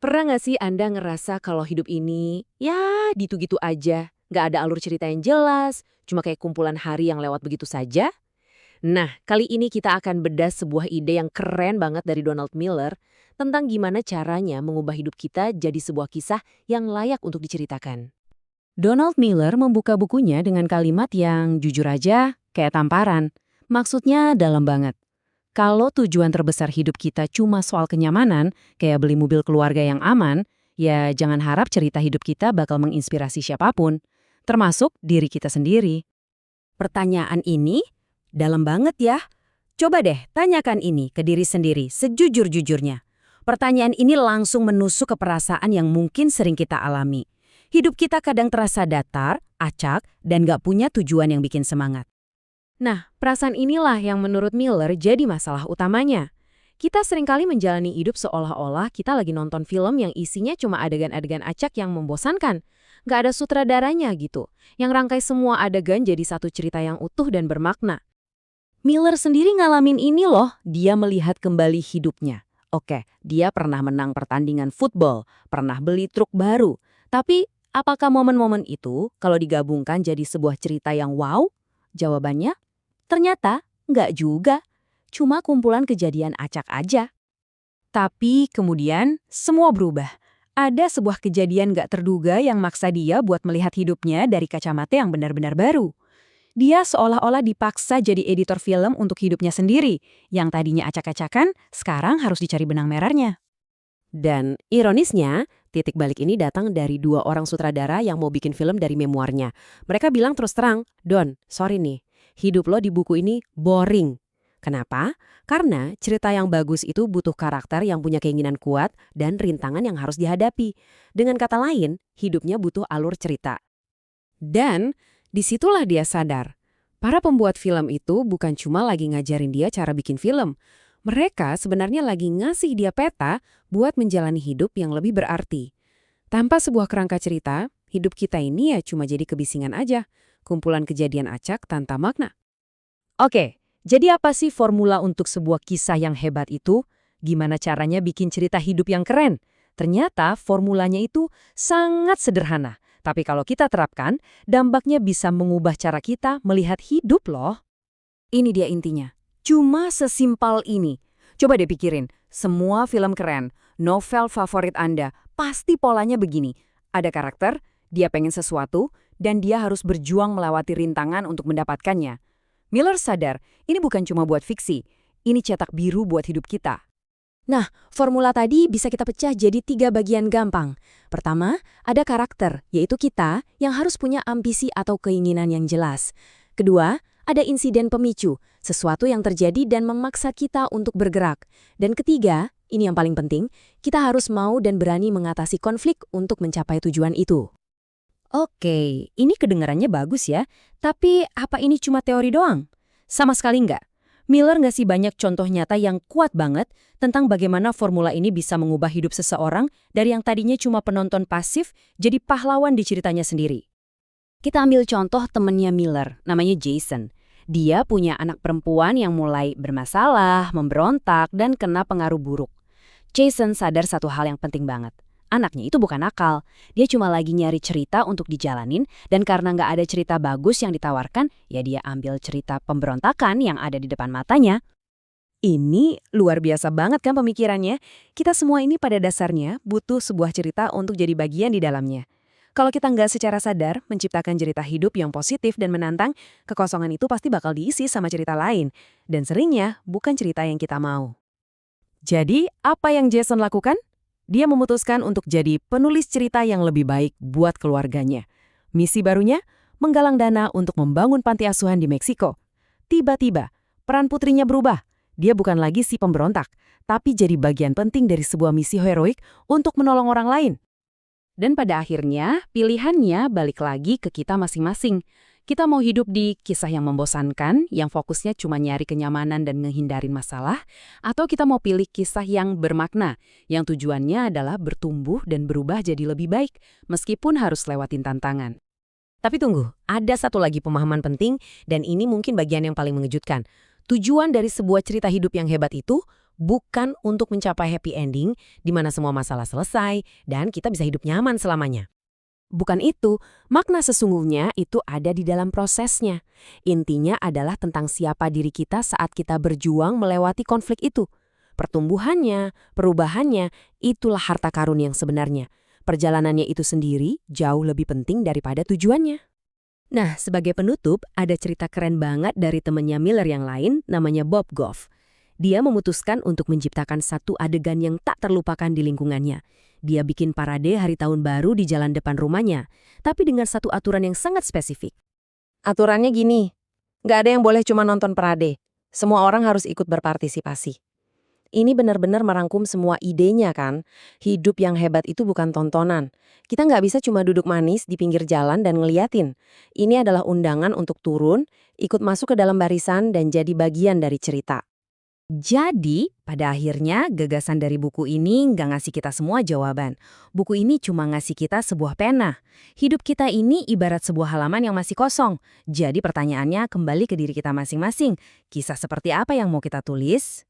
Pernah nggak sih Anda ngerasa kalau hidup ini, ya gitu-gitu aja, nggak ada alur cerita yang jelas, cuma kayak kumpulan hari yang lewat begitu saja? Nah, kali ini kita akan bedah sebuah ide yang keren banget dari Donald Miller tentang gimana caranya mengubah hidup kita jadi sebuah kisah yang layak untuk diceritakan. Donald Miller membuka bukunya dengan kalimat yang jujur aja kayak tamparan. Maksudnya dalam banget. Kalau tujuan terbesar hidup kita cuma soal kenyamanan, kayak beli mobil keluarga yang aman, ya jangan harap cerita hidup kita bakal menginspirasi siapapun, termasuk diri kita sendiri. Pertanyaan ini dalam banget ya. Coba deh tanyakan ini ke diri sendiri sejujur-jujurnya. Pertanyaan ini langsung menusuk ke perasaan yang mungkin sering kita alami. Hidup kita kadang terasa datar, acak, dan gak punya tujuan yang bikin semangat. Nah, perasaan inilah yang menurut Miller jadi masalah utamanya. Kita seringkali menjalani hidup seolah-olah kita lagi nonton film yang isinya cuma adegan-adegan acak yang membosankan. Nggak ada sutradaranya gitu, yang rangkai semua adegan jadi satu cerita yang utuh dan bermakna. Miller sendiri ngalamin ini loh, dia melihat kembali hidupnya. Oke, dia pernah menang pertandingan football, pernah beli truk baru. Tapi, apakah momen-momen itu kalau digabungkan jadi sebuah cerita yang wow? Jawabannya, ternyata nggak juga, cuma kumpulan kejadian acak aja. Tapi kemudian semua berubah. Ada sebuah kejadian nggak terduga yang maksa dia buat melihat hidupnya dari kacamata yang benar-benar baru. Dia seolah-olah dipaksa jadi editor film untuk hidupnya sendiri, yang tadinya acak-acakan, sekarang harus dicari benang merahnya. Dan ironisnya, titik balik ini datang dari dua orang sutradara yang mau bikin film dari memoarnya. Mereka bilang terus terang, Don, sorry nih, hidup lo di buku ini boring. Kenapa? Karena cerita yang bagus itu butuh karakter yang punya keinginan kuat dan rintangan yang harus dihadapi. Dengan kata lain, hidupnya butuh alur cerita. Dan disitulah dia sadar, para pembuat film itu bukan cuma lagi ngajarin dia cara bikin film. Mereka sebenarnya lagi ngasih dia peta buat menjalani hidup yang lebih berarti. Tanpa sebuah kerangka cerita, hidup kita ini ya cuma jadi kebisingan aja. Kumpulan kejadian acak tanpa makna. Oke, jadi apa sih formula untuk sebuah kisah yang hebat itu? Gimana caranya bikin cerita hidup yang keren? Ternyata formulanya itu sangat sederhana. Tapi kalau kita terapkan, dampaknya bisa mengubah cara kita melihat hidup loh. Ini dia intinya. Cuma sesimpel ini. Coba deh pikirin, semua film keren, novel favorit Anda, pasti polanya begini. Ada karakter, dia pengen sesuatu, dan dia harus berjuang melewati rintangan untuk mendapatkannya. Miller sadar, ini bukan cuma buat fiksi, ini cetak biru buat hidup kita. Nah, formula tadi bisa kita pecah jadi 3 bagian gampang. Pertama, ada karakter, yaitu kita yang harus punya ambisi atau keinginan yang jelas. Kedua, ada insiden pemicu, sesuatu yang terjadi dan memaksa kita untuk bergerak. Dan ketiga, ini yang paling penting, kita harus mau dan berani mengatasi konflik untuk mencapai tujuan itu. Oke, ini kedengarannya bagus ya, tapi apa ini cuma teori doang? Sama sekali enggak. Miller ngasih banyak contoh nyata yang kuat banget tentang bagaimana formula ini bisa mengubah hidup seseorang dari yang tadinya cuma penonton pasif jadi pahlawan di ceritanya sendiri. Kita ambil contoh temennya Miller, namanya Jason. Dia punya anak perempuan yang mulai bermasalah, memberontak, dan kena pengaruh buruk. Jason sadar satu hal yang penting banget. Anaknya itu bukan nakal, dia cuma lagi nyari cerita untuk dijalanin, dan karena nggak ada cerita bagus yang ditawarkan, ya dia ambil cerita pemberontakan yang ada di depan matanya. Ini luar biasa banget kan pemikirannya? Kita semua ini pada dasarnya butuh sebuah cerita untuk jadi bagian di dalamnya. Kalau kita nggak secara sadar menciptakan cerita hidup yang positif dan menantang, kekosongan itu pasti bakal diisi sama cerita lain. Dan seringnya bukan cerita yang kita mau. Jadi, apa yang Jason lakukan? Dia memutuskan untuk jadi penulis cerita yang lebih baik buat keluarganya. Misi barunya, menggalang dana untuk membangun panti asuhan di Meksiko. Tiba-tiba, peran putrinya berubah. Dia bukan lagi si pemberontak, tapi jadi bagian penting dari sebuah misi heroik untuk menolong orang lain. Dan pada akhirnya, pilihannya balik lagi ke kita masing-masing. Kita mau hidup di kisah yang membosankan, yang fokusnya cuma nyari kenyamanan dan ngehindarin masalah, atau kita mau pilih kisah yang bermakna, yang tujuannya adalah bertumbuh dan berubah jadi lebih baik, meskipun harus lewatin tantangan. Tapi tunggu, ada satu lagi pemahaman penting, dan ini mungkin bagian yang paling mengejutkan. Tujuan dari sebuah cerita hidup yang hebat itu bukan untuk mencapai happy ending di mana semua masalah selesai dan kita bisa hidup nyaman selamanya. Bukan itu, makna sesungguhnya itu ada di dalam prosesnya. Intinya adalah tentang siapa diri kita saat kita berjuang melewati konflik itu. Pertumbuhannya, perubahannya, itulah harta karun yang sebenarnya. Perjalanannya itu sendiri jauh lebih penting daripada tujuannya. Nah, sebagai penutup, ada cerita keren banget dari temennya Miller yang lain, namanya Bob Goff. Dia memutuskan untuk menciptakan satu adegan yang tak terlupakan di lingkungannya. Dia bikin parade hari tahun baru di jalan depan rumahnya, tapi dengan satu aturan yang sangat spesifik. Aturannya gini, nggak ada yang boleh cuma nonton parade. Semua orang harus ikut berpartisipasi. Ini benar-benar merangkum semua idenya kan. Hidup yang hebat itu bukan tontonan. Kita nggak bisa cuma duduk manis di pinggir jalan dan ngeliatin. Ini adalah undangan untuk turun, ikut masuk ke dalam barisan dan jadi bagian dari cerita. Jadi, pada akhirnya gagasan dari buku ini nggak ngasih kita semua jawaban. Buku ini cuma ngasih kita sebuah pena. Hidup kita ini ibarat sebuah halaman yang masih kosong. Jadi pertanyaannya kembali ke diri kita masing-masing. Kisah seperti apa yang mau kita tulis?